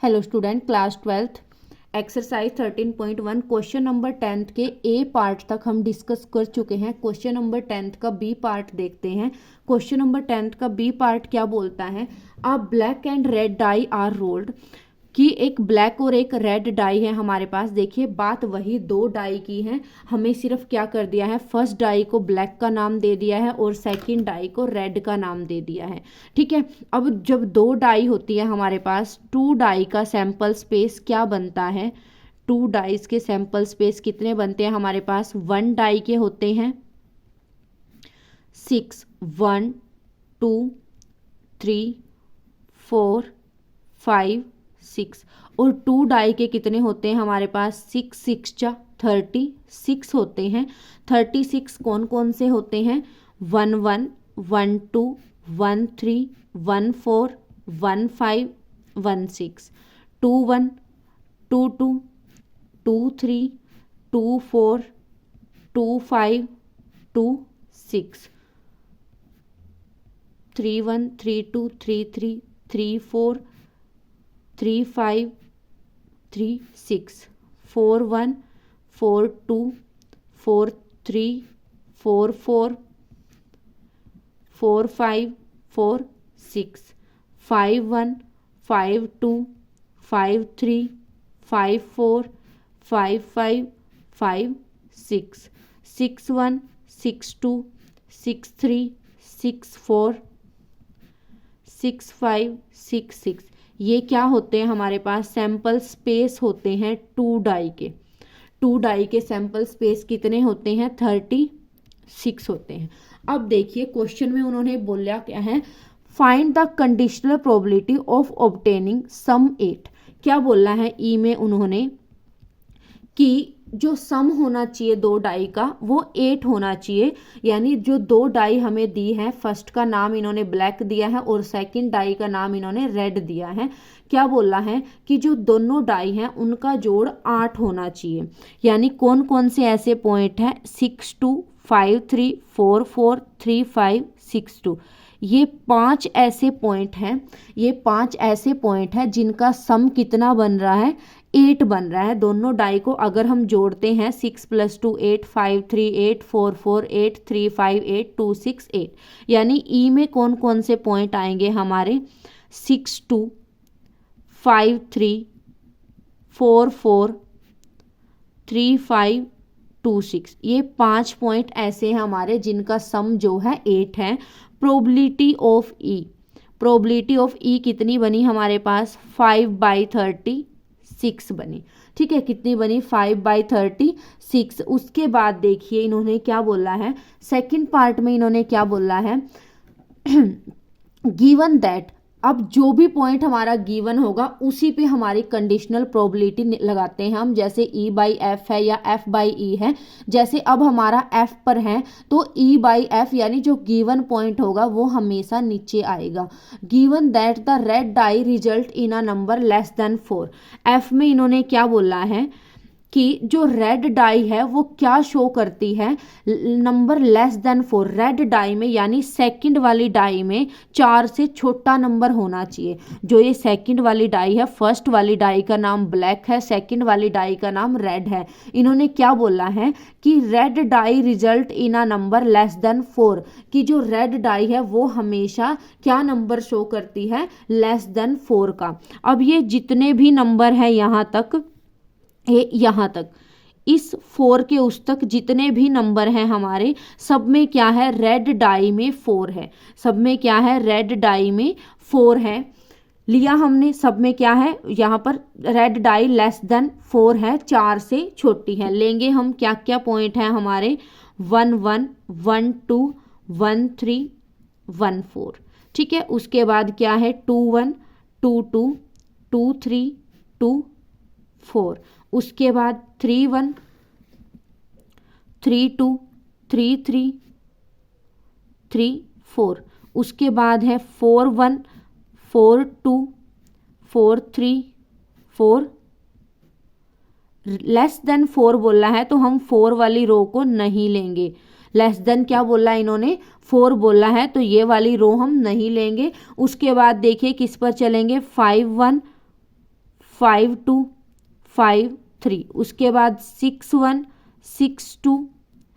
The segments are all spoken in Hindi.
Hello student, class 12th exercise 13.1 question number 10th के ए पार्ट तक हम डिस्कस कर चुके हैं। क्वेश्चन नंबर 10th का बी पार्ट देखते हैं। क्वेश्चन नंबर 10th का बी पार्ट क्या बोलता है? A black and red die are rolled, कि एक ब्लैक और एक रेड डाई है हमारे पास। देखिए, बात वही दो डाई की है, हमें सिर्फ क्या कर दिया है, फर्स्ट डाई को ब्लैक का नाम दे दिया है और सेकंड डाई को रेड का नाम दे दिया है। ठीक है, अब जब दो डाई होती है हमारे पास, टू डाई का सैंपल स्पेस क्या बनता है? टू डाइज के सैंपल स्पेस कितने बनते हैं हमारे पास? वन डाई के होते हैं 6, 1 2 3 4 5 6, और टू डाई के कितने होते हैं हमारे पास? 6 6 जा 36 होते हैं। 36 कौन कौन से होते हैं? 1 1 1 2 1 3 1 4 1 5 1 6, 2 1 2 2 2 3 2 4 2 5 2 6, 3 1 3 2 3 3 3 4 3 5 3 6, 4 1 4 2 4 3 4 4 4 5 4 6, 5 1 5 2 5 3 5 4 5 5 5 6, 6 1 6 2 6 3 6 4 6 5 6 6। ये क्या होते हैं हमारे पास? सैंपल स्पेस होते हैं टू डाई के। टू डाई के सैंपल स्पेस कितने होते हैं? 36 होते हैं। अब देखिए, क्वेश्चन में उन्होंने बोला क्या है? Find the conditional probability of obtaining sum 8। क्या बोलना है ई में उन्होंने कि जो सम होना चाहिए दो डाई का वो 8 होना चाहिए। यानी जो दो डाई हमें दी है, फर्स्ट का नाम इन्होंने ब्लैक दिया है और सेकंड डाई का नाम इन्होंने रेड दिया है। क्या बोला है कि जो दोनों डाई हैं उनका जोड़ 8 होना चाहिए। यानी कौन कौन से ऐसे पॉइंट है? 6 2 5 3 4 4 3 5 6 2। ये 5 ऐसे पॉइंट हैं, ये 5 ऐसे पॉइंट हैं जिनका सम कितना बन रहा है? 8 बन रहा है। दोनों डाई को अगर हम जोड़ते हैं, 6 + 2 8 5 3 8 4 4 8 3 5 8 2 6 8। यानी ई में कौन कौन से पॉइंट आएंगे हमारे? 6 2 5 3 4 4 3 5 2 6। ये 5 पॉइंट ऐसे हैं हमारे जिनका सम जो है 8 है। Probability of E, probability of E कितनी बनी हमारे पास? 5/36 बनी। ठीक है, कितनी बनी? 5/36। उसके बाद देखिए इन्होंने क्या बोला है, सेकंड पार्ट में इन्होंने क्या बोला है? गिवन दैट, अब जो भी पॉइंट हमारा गिवन होगा उसी पे हमारी कंडीशनल प्रोबेबिलिटी लगाते हैं हम। जैसे E/F है या F/E है, जैसे अब हमारा F पर है तो E/F यानी जो गिवन पॉइंट होगा वो हमेशा नीचे आएगा। Given that the red die result in a number less than 4। F में इन्होंने क्या बोला है कि जो रेड डाई है वो क्या शो करती है? Number less than 4। Red die में यानी सेकंड वाली डाई में 4 से छोटा नंबर होना चाहिए। जो ये सेकंड वाली डाई है, फर्स्ट वाली डाई का नाम ब्लैक है, सेकंड वाली डाई का नाम रेड है। इन्होंने क्या बोला है कि red die result in a number less than 4, कि जो रेड डाई है वो हमेशा क्या नंबर शो करती है? लेस देन 4 का। अब ये जितने भी नंबर है यहाँ तक, यहाँ तक इस 4 के उस तक जितने भी नंबर हैं हमारे, सब में क्या है? रेड डाई में 4 है। सब में क्या है? रेड डाई में 4 है। लिया हमने, सब में क्या है? यहाँ पर रेड डाई लेस देन 4 है, 4 से छोटी है। लेंगे हम क्या क्या पॉइंट है हमारे? 1 1 1 2 1 3 1 4। ठीक है, उसके बाद क्या है? 2 1 2 2 2 3 2 4। उसके बाद 3 1 3 2 3 3 3 4। उसके बाद है 4 1 4 2 4 3 4। लेस देन 4 बोला है तो हम 4 वाली रो को नहीं लेंगे। लेस देन क्या बोला इन्होंने? 4 बोला है तो ये वाली रो हम नहीं लेंगे। उसके बाद देखिए किस पर चलेंगे? 5 1 5 2 5 3, उसके बाद 6 1 6 2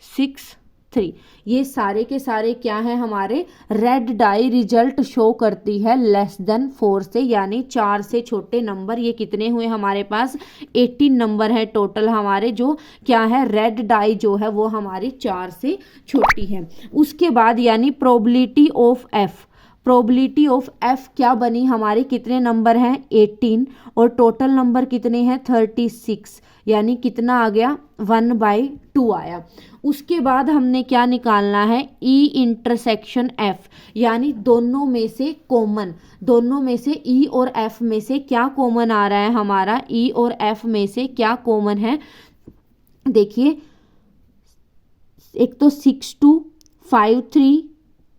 6 3। ये सारे के सारे क्या है हमारे रेड डाई रिजल्ट शो करती है लेस देन 4 से, यानी 4 से छोटे नंबर। ये कितने हुए हमारे पास 18 नंबर है टोटल हमारे, जो क्या है रेड डाई जो है वो हमारी 4 से छोटी है। उसके बाद यानी probability of F, probability of F क्या बनी हमारी, कितने नंबर हैं 18 और टोटल नंबर कितने हैं 36, यानी कितना आ गया 1/2 आया। उसके बाद हमने क्या निकालना है ई इंटरसेक्शन एफ, यानी दोनों में से कॉमन, दोनों में से ई और एफ में से क्या कॉमन आ रहा है हमारा, ई और एफ में से क्या कॉमन है। देखिए एक तो 6 2 5 3,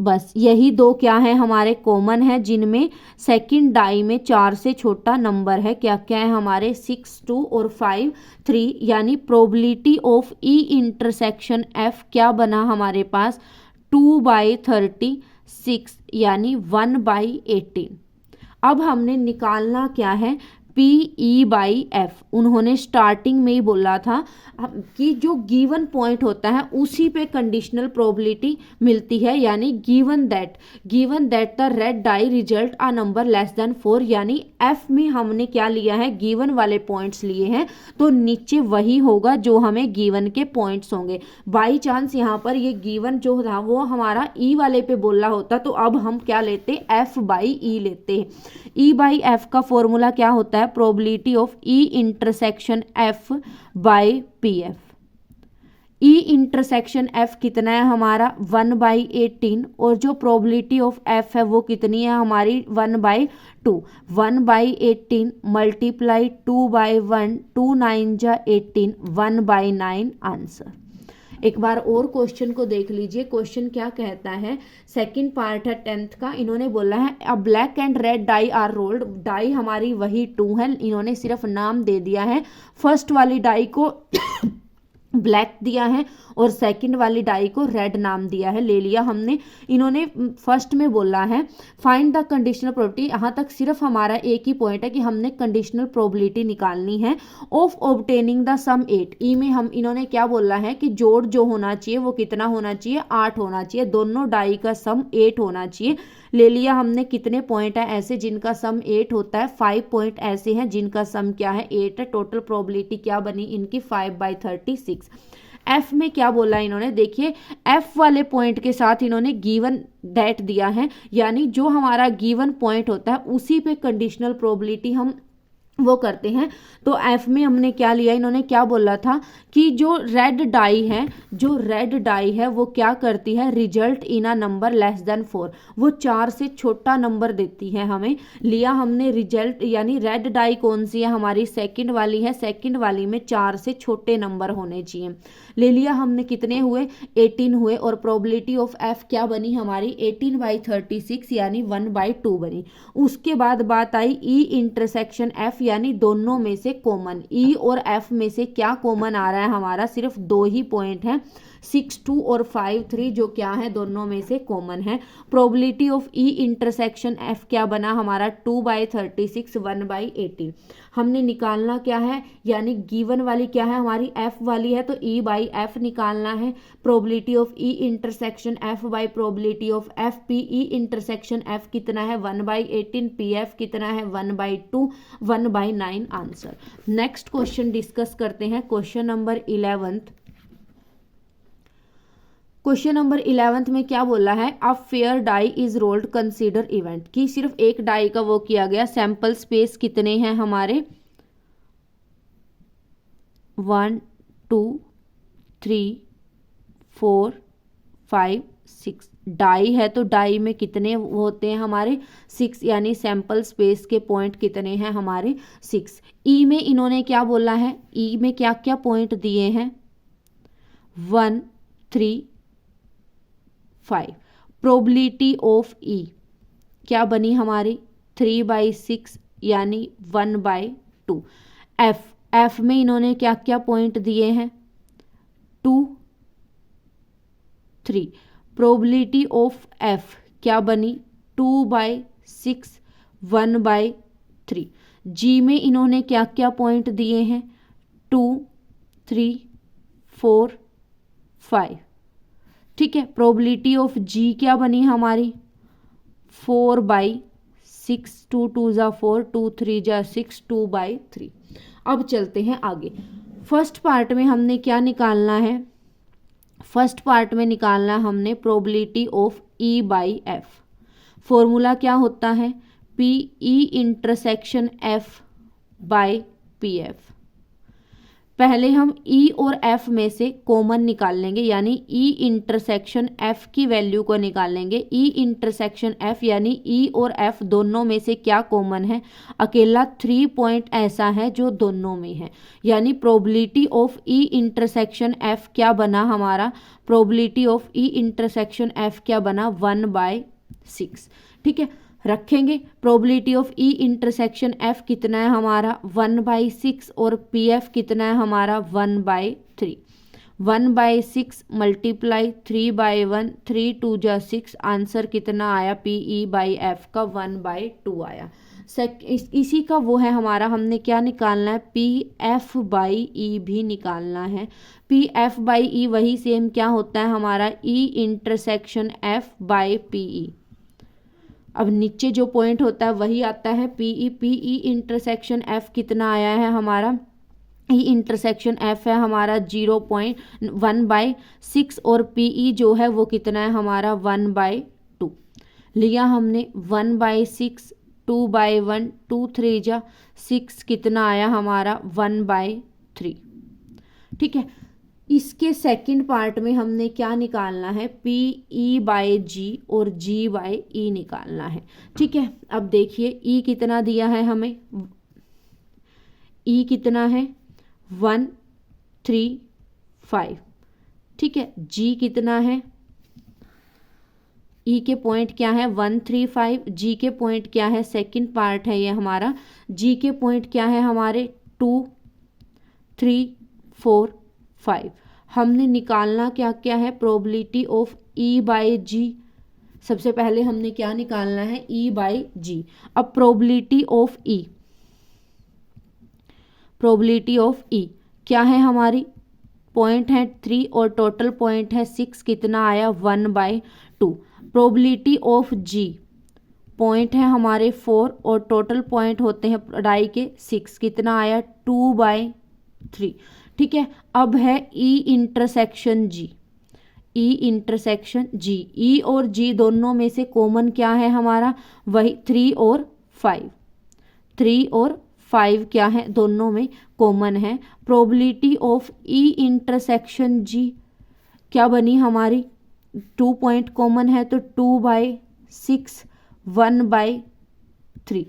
बस यही दो क्या है हमारे कॉमन है, जिनमें सेकंड डाई में 4 से छोटा नंबर है, क्या क्या है हमारे 6 2 और 5 3, यानी probability of E intersection F क्या बना हमारे पास 2/36, यानी 1/18। अब हमने निकालना क्या है PE/F। उन्होंने स्टार्टिंग में ही बोला था कि जो गिवन पॉइंट होता है उसी पे कंडीशनल प्रोबेबिलिटी मिलती है, यानी given that the red die result a number less than 4, यानी F में हमने क्या लिया है गिवन वाले पॉइंट्स लिए हैं, तो नीचे वही होगा जो हमें गिवन के पॉइंट्स होंगे। बाई चांस यहाँ पर ये गिवन जो था वो हमारा E वाले पे बोला होता, तो अब हम क्या लेते F/E लेते। E/F का फॉर्मूला क्या होता है, probability of E intersection F/PF। E intersection F कितना है हमारा 1/18, और जो प्रोबेबिलिटी ऑफ एफ है वो कितनी है हमारी 1/2। 1/18 मल्टीप्लाई 2/1, 2 9 जा 18, 1/9 आंसर। एक बार और क्वेश्चन को देख लीजिए। क्वेश्चन क्या कहता है, सेकंड पार्ट है 10th का। इन्होंने बोला है a black and red die are rolled, die हमारी वही 2 है, इन्होंने सिर्फ नाम दे दिया है। फर्स्ट वाली डाई को ब्लैक दिया है और सेकंड वाली डाई को रेड नाम दिया है, ले लिया हमने। इन्होंने फर्स्ट में बोला है फाइंड द कंडीशनल प्रोबेबिलिटी, यहाँ तक सिर्फ हमारा एक ही पॉइंट है कि हमने कंडीशनल प्रोबेबिलिटी निकालनी है ऑफ ऑब्टेनिंग द सम 8। ई में हम इन्होंने क्या बोला है कि जोड़ जो होना चाहिए वो कितना होना चाहिए 8 होना चाहिए, दोनों डाई का सम 8 होना चाहिए। ले लिया हमने। कितने पॉइंट है ऐसे जिनका सम 8 होता है, 5 पॉइंट ऐसे हैं जिनका सम क्या है 8 है। टोटल प्रोबेबिलिटी क्या बनी इनकी 5/36। एफ में क्या बोला इन्होंने, देखिए एफ वाले पॉइंट के साथ इन्होंने गिवन दैट दिया है, यानी जो हमारा गिवन पॉइंट होता है उसी पे कंडीशनल प्रोबेबिलिटी हम वो करते हैं। तो एफ में हमने क्या लिया, इन्होंने क्या बोला था कि जो रेड डाई है वो क्या करती है result in a number less than 4, वो 4 से छोटा नंबर देती है हमें। लिया हमने रिजल्ट, यानी रेड डाई कौन सी है हमारी सेकंड वाली है, सेकंड वाली में 4 से छोटे नंबर होने चाहिए। ले लिया हमने, कितने हुए 18 हुए, और प्रोबेबिलिटी ऑफ एफ क्या बनी हमारी 18/36, यानी 1/2 बनी। उसके बाद बात आई ई इंटरसेक्शन एफ, यानी दोनों में से कॉमन। ई और एफ में से क्या कॉमन आ रहा है हमारा, सिर्फ 2 ही पॉइंट हैं 6 2 और 5 3, जो क्या है दोनों में से कॉमन है। Probability of E intersection F क्या बना हमारा 2/36, 1/18। हमने निकालना क्या है, यानी गिवन वाली क्या है हमारी एफ वाली है, तो E/F निकालना है। Probability of E intersection F by probability of F P. E intersection F कितना है 1/18, PF कितना है 1/2, 1/9 आंसर। नेक्स्ट क्वेश्चन डिस्कस करते हैं, question number 11th। Question number 11th में क्या बोला है, a fair die is rolled consider event, कि सिर्फ एक डाई का वो किया गया। सैंपल स्पेस कितने हैं हमारे 1 2 3 4 5 6 डाई है, तो डाई में कितने होते हैं हमारे 6, यानी सैंपल स्पेस के पॉइंट कितने हैं हमारे 6। ई में इन्होंने क्या बोला है, ई में क्या क्या पॉइंट दिए हैं 1 3 5। प्रोबेबिलिटी ऑफ ई क्या बनी हमारी 3/6, यानी 1/2। एफ में इन्होंने क्या क्या पॉइंट दिए हैं 2 3। प्रोबेबिलिटी ऑफ एफ क्या बनी 2/6, 1/3। जी में इन्होंने क्या क्या पॉइंट दिए हैं, 2, 3, 4, 5। ठीक है, प्रोबेबिलिटी ऑफ जी क्या बनी हमारी, 4/6, 2 2 ज़ा 4, 2 3 ज़ा 6, 2/3। अब चलते हैं आगे। फर्स्ट पार्ट में हमने क्या निकालना है, फर्स्ट पार्ट में निकालना हमने probability of E by F. Formula क्या होता है, P E intersection F by P F. पहले हम ई और एफ में से कॉमन निकाल लेंगे, यानी ई इंटरसेक्शन एफ की वैल्यू को निकालेंगे। ई इंटरसेक्शन एफ यानी ई और एफ दोनों में से क्या कॉमन है, अकेला 3 पॉइंट ऐसा है जो दोनों में है, यानी probability of E intersection F क्या बना हमारा, probability of E intersection F क्या बना, 1/6। ठीक है, रखेंगे probability of E intersection F कितना है हमारा, 1/6 और पी एफ कितना है हमारा, 1/3। 1/6 मल्टीप्लाई 3/1, 3 2 ज़ा 6, आंसर कितना आया, पी ई बाई एफ का 1/2 आया। इसी का वो है हमारा, हमने क्या निकालना है, पी एफ बाई ई भी निकालना है। पी एफ बाई ई वही सेम क्या होता है हमारा, E intersection F by P ई। अब नीचे जो पॉइंट होता है वही आता है पीई। पीई इंटरसेक्शन एफ कितना आया है हमारा, ई इंटरसेक्शन एफ है हमारा 0.1/6 और पीई जो है वो कितना है हमारा 1/2 लिया हमने। 1/6, 2/1, 2 3 ज़ा 6 कितना आया हमारा 1/3। ठीक है, इसके सेकंड पार्ट में हमने क्या निकालना है, पी ई बाई जी और जी बाई ई निकालना है। ठीक है, अब देखिए ई कितना दिया है हमें, ई कितना है 1 3 5। ठीक है, जी कितना है, ई के पॉइंट क्या है 1 3 5, जी के पॉइंट क्या है, सेकंड पार्ट है ये हमारा, जी के पॉइंट क्या है हमारे 2 3 4 5। हमने निकालना क्या क्या है, प्रोबेबिलिटी ऑफ ई बाई जी। सबसे पहले हमने क्या निकालना है, ई बाई जी। अब probability of E, probability of E क्या है हमारी, पॉइंट है 3 और टोटल पॉइंट है 6, कितना आया 1/2। प्रोबेबिलिटी ऑफ जी, पॉइंट है हमारे 4 और टोटल पॉइंट होते हैं डाई के 6, कितना आया 2/3। ठीक है, अब है ई इंटरसेक्शन जी। ई इंटरसेक्शन जी, ई और जी दोनों में से कॉमन क्या है हमारा, वही 3 और 5। 3 और 5 क्या है, दोनों में कॉमन है। प्रोबेबिलिटी ऑफ ई इंटरसेक्शन जी क्या बनी हमारी, 2 पॉइंट कॉमन है तो 2/6, 1/3।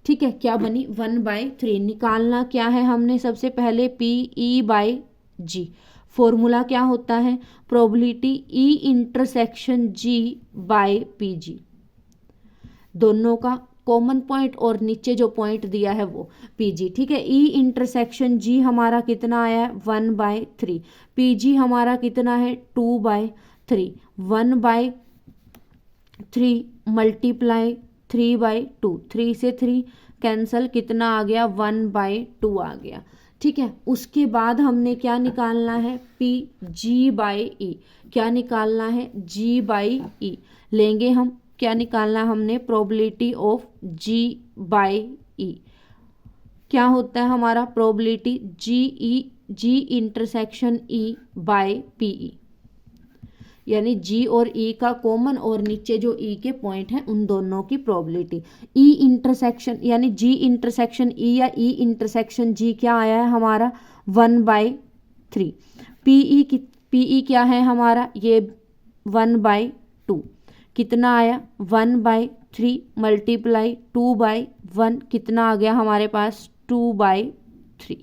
ठीक है, क्या बनी 1/3। निकालना क्या है हमने, सबसे पहले P E by G. Formula क्या होता है, probability E intersection G by P G. दोनों का कॉमन पॉइंट और नीचे जो पॉइंट दिया है वो पी जी। ठीक है, ई इंटरसेक्शन जी हमारा कितना आया है 1/3, पी जी हमारा कितना है 2/3। 1/3 मल्टीप्लाई 3/2, 3 से 3 कैंसल, कितना आ गया 1/2 आ गया। ठीक है, उसके बाद हमने क्या निकालना है, पी जी बाई ई। क्या निकालना है, जी बाई ई लेंगे हम। क्या निकालना हमने, probability of G by E. क्या होता है हमारा, probability G E, G intersection E by P E, यानी जी और ई का कॉमन और नीचे जो ई के पॉइंट हैं उन दोनों की प्रोबेबिलिटी। ई इंटरसेक्शन यानी जी इंटरसेक्शन ई या ई इंटरसेक्शन जी क्या आया है हमारा 1/3। पीई क्या है हमारा, ये 1/2 कितना आया 1/3 मल्टीप्लाई 2/1, कितना आ गया हमारे पास 2/3।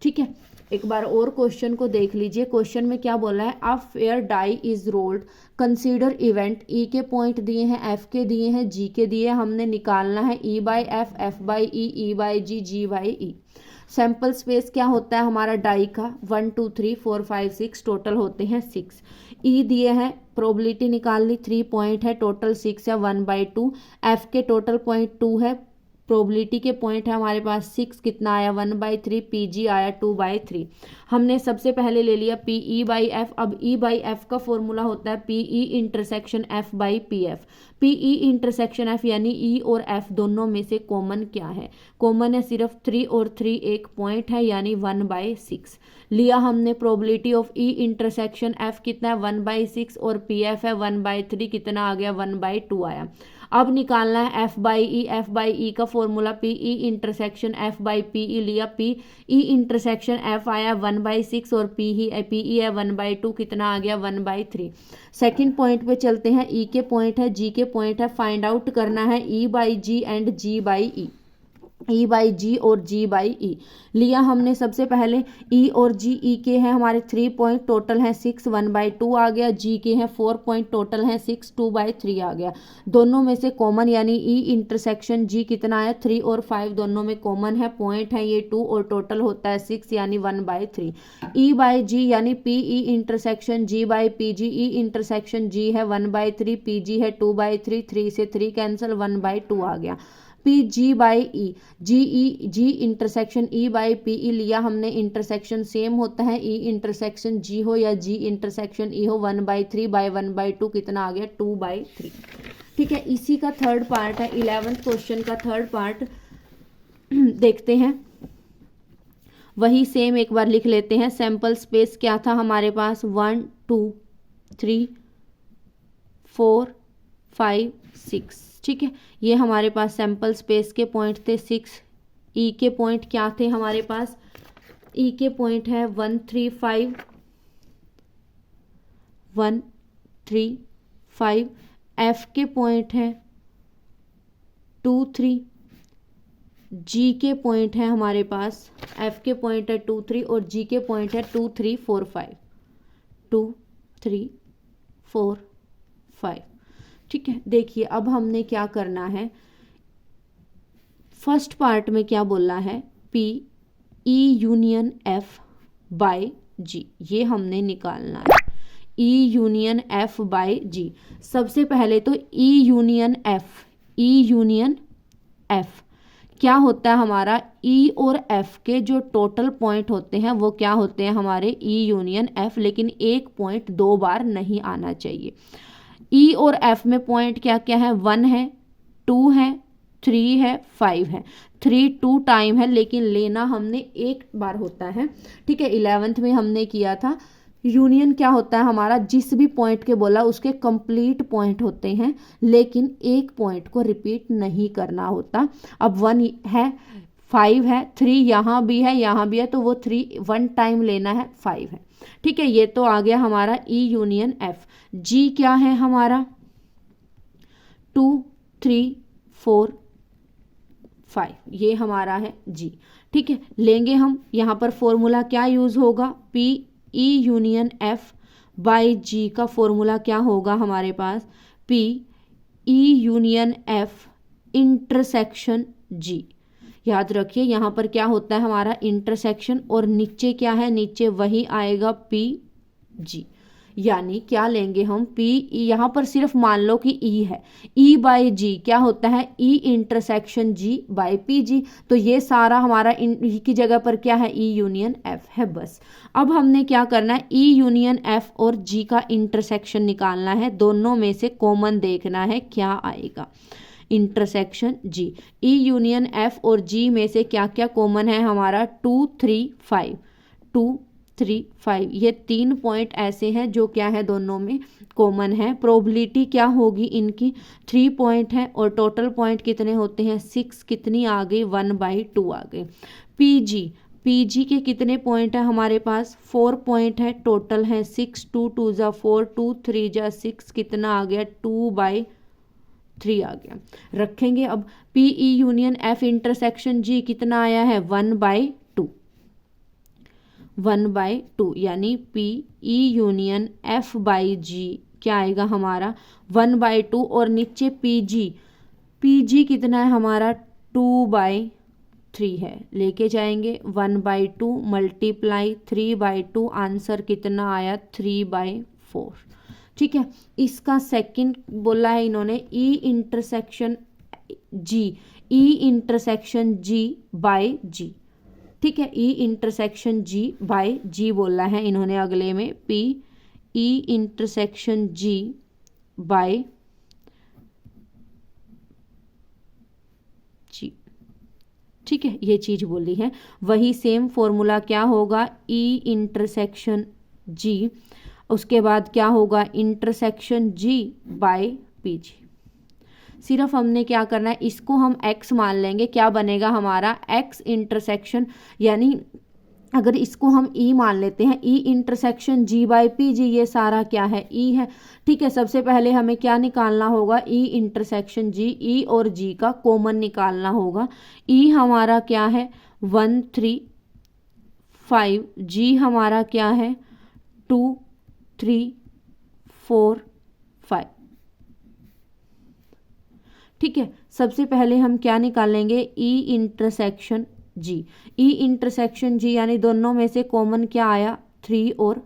ठीक है, एक बार और क्वेश्चन को देख लीजिए। क्वेश्चन में क्या बोला है, a fair die is rolled, consider event. E के पॉइंट दिए हैं, एफ के दिए हैं, जी के दिए, हमने निकालना है E by F, F by E by G, G by E. Sample space क्या होता है हमारा डाई का, 1 2 3 4 5 6, टोटल होते हैं 6। ई दिए हैं, प्रोबेबिलिटी निकाल ली, 3 पॉइंट है, टोटल 6 है 1/2। एफ के टोटल पॉइंट 2 है, प्रोबेबिलिटी के पॉइंट है हमारे पास 6, कितना आया 1/3, PG आया 2/3। हमने सबसे पहले ले लिया PE/F। अब E/F का फॉर्मूला होता है PE intersection F/PF। PE intersection F यानी E और F दोनों में से कॉमन क्या है? कॉमन है सिर्फ 3 और 3 एक पॉइंट है यानी 1/6 लिया हमने। Probability of E intersection F कितना है 1/6 और PF है 1/3, कितना आ गया 1/2 आया। अब निकालना है F/E। F/E का फॉर्मूला PE इंटरसेक्शन F/PE लिया। PE इंटरसेक्शन F आया 1/6 और PE है 1/2, कितना आ गया 1/3। सेकंड पॉइंट पे चलते हैं। E के पॉइंट है, G के पॉइंट है, फाइंड आउट करना है E/G एंड G/E। E/G और G/E लिया हमने सबसे पहले। E और G, E के हैं हमारे 3 पॉइंट, टोटल है 6, 1/2 आ गया। G के हैं 4 पॉइंट, टोटल है 6, 2/3 आ गया। दोनों में से कॉमन यानी E इंटरसेक्शन G कितना है 3 और 5 दोनों में कॉमन है, पॉइंट है ये 2 और टोटल होता है 6 यानी 1/3। E/G यानी PE intersection G/PG। E intersection G है 1/3, PG है 2/3, 3 से 3 कैंसिल, 1/2 आ गया। PG/E, G इंटरसेक्शन E/PE लिया हमने। इंटरसेक्शन सेम होता है, E इंटरसेक्शन G हो या G इंटरसेक्शन E हो, 1/3/1/2 कितना आ गया 2/3। ठीक है, इसी का थर्ड पार्ट है 11th क्वेश्चन का थर्ड पार्ट देखते हैं। वही सेम एक बार लिख लेते हैं। सैंपल स्पेस क्या था हमारे पास 1 2 3 4 5 6। ठीक है, ये हमारे पास सैंपल स्पेस के पॉइंट थे 6। ई के पॉइंट क्या थे हमारे पास? ई के पॉइंट है 1 3 5 1 3 5। एफ के पॉइंट है 2 3। जी के पॉइंट है हमारे पास, एफ के पॉइंट है 2 3 और जी के पॉइंट है 2 3 4 5 2 3 4 5। ठीक है, देखिए अब हमने क्या करना है। फर्स्ट पार्ट में क्या बोला है? P E union F by G, ये हमने निकालना है। E union F by G। सबसे पहले तो E यूनियन F क्या होता है हमारा? E और F के जो टोटल पॉइंट होते हैं वो क्या होते हैं हमारे? E यूनियन F, लेकिन एक पॉइंट 2 बार नहीं आना चाहिए। E और F में पॉइंट क्या क्या है? 1 है, 2 है, 3 है, 5 है। 3 2 टाइम है, लेकिन लेना हमने एक बार होता है। ठीक है, 11th में हमने किया था। यूनियन क्या होता है हमारा? जिस भी पॉइंट के बोला उसके कंप्लीट पॉइंट होते हैं, लेकिन एक पॉइंट को रिपीट नहीं करना होता। अब 1 है, 5 है, 3 यहाँ भी है, तो वो 3 1 टाइम लेना है, 5 है। ठीक है, ये तो आ गया हमारा E यूनियन F। G क्या है हमारा? 2 3 4 5, ये हमारा है G। ठीक है, लेंगे हम यहाँ पर फॉर्मूला क्या यूज होगा? P E union F by G का फॉर्मूला क्या होगा हमारे पास? P E union F intersection G। याद रखिए यहाँ पर क्या होता है हमारा? इंटरसेक्शन, और नीचे क्या है? नीचे वही आएगा PG। यानी क्या लेंगे हम? P यहाँ पर सिर्फ मान लो कि E है, E बाय G क्या होता है? E intersection G by PG। तो ये सारा हमारा E की जगह पर क्या है? E यूनियन F है बस। अब हमने क्या करना है? E यूनियन F और G का इंटरसेक्शन निकालना है। दोनों में से कॉमन देखना है क्या आएगा। Intersection G, E union F और G में से क्या क्या कॉमन है हमारा? 2 3 5 2 3 5, ये 3 पॉइंट ऐसे हैं जो क्या है दोनों में कॉमन है। प्रोबेबिलिटी क्या होगी इनकी? 3 पॉइंट है और टोटल पॉइंट कितने होते हैं? 6, कितनी आ गई? 1/2 आ गई। PG के कितने पॉइंट है हमारे पास? 4 पॉइंट है, टोटल है 6, 2 2 जा 4, 2 3 जा 6, कितना आ गया? 2/3 आ गया। रखेंगे अब PE union F intersection G कितना आया है? 1/2 यानी PE union F by G क्या आएगा हमारा? 1/2 और नीचे PG कितना है हमारा? 2/3 है, लेके जाएंगे 1/2 मल्टीप्लाई 3/2, आंसर कितना आया? 3/4। ठीक है, इसका सेकंड बोला है इन्होंने E intersection G। E intersection G by G. ठीक है, ई इंटरसेक्शन जी बाय जी बोला है इन्होंने अगले में, P E intersection G by G. ठीक है, ये चीज बोली है। वही सेम फॉर्मूला क्या होगा, ई इंटरसेक्शन जी, उसके बाद क्या होगा intersection G by P G. सिर्फ हमने क्या करना है, इसको हम x मान लेंगे, क्या बनेगा हमारा x इंटरसेक्शन, यानी अगर इसको हम e मान लेते हैं, e intersection g by P जी, ये सारा क्या है e है। ठीक है, सबसे पहले हमें क्या निकालना होगा, e इंटरसेक्शन g, e और g का कॉमन निकालना होगा। e हमारा क्या है 1 3 5, g हमारा क्या है 2 3 4 5। ठीक है, सबसे पहले हम क्या निकालेंगे, ई इंटरसेक्शन जी। ई इंटरसेक्शन जी यानी दोनों में से कॉमन क्या आया 3 और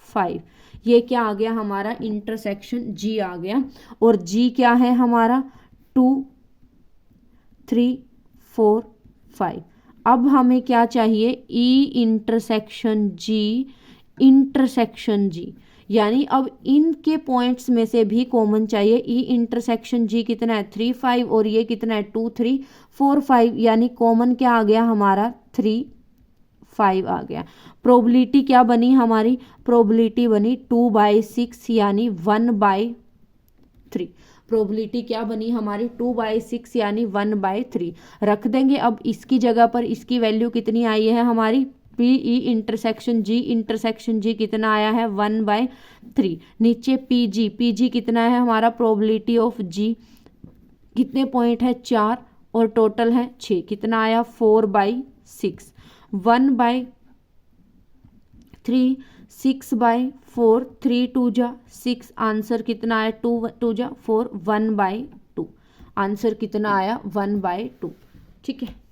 5, ये क्या आ गया हमारा इंटरसेक्शन जी आ गया। और जी क्या है हमारा 2 3 4 5। अब हमें क्या चाहिए, ई इंटरसेक्शन जी, यानी अब इनके पॉइंट्स में से भी कॉमन चाहिए। ई इंटरसेक्शन जी कितना है 3 5 और ये कितना है 2 3 4 5, यानी कॉमन क्या आ गया हमारा 3 5 आ गया। प्रोबेबिलिटी क्या बनी हमारी, प्रोबेबिलिटी बनी 2/6 यानी 1/3। प्रोबेबिलिटी क्या बनी हमारी 2/6 यानी 1/3 रख देंगे। अब इसकी जगह पर इसकी वैल्यू कितनी आई है हमारी, पी ई इंटरसेक्शन जी कितना आया है 1/3। नीचे पी जी कितना है हमारा, प्रोबेबिलिटी ऑफ जी कितने पॉइंट है 4 और टोटल है 6, कितना आया 4/6। 1/3 6/4, 3 2 जा 6, आंसर कितना आया 2 2 जा 4, 1/2। आंसर कितना आया 1/2। ठीक है।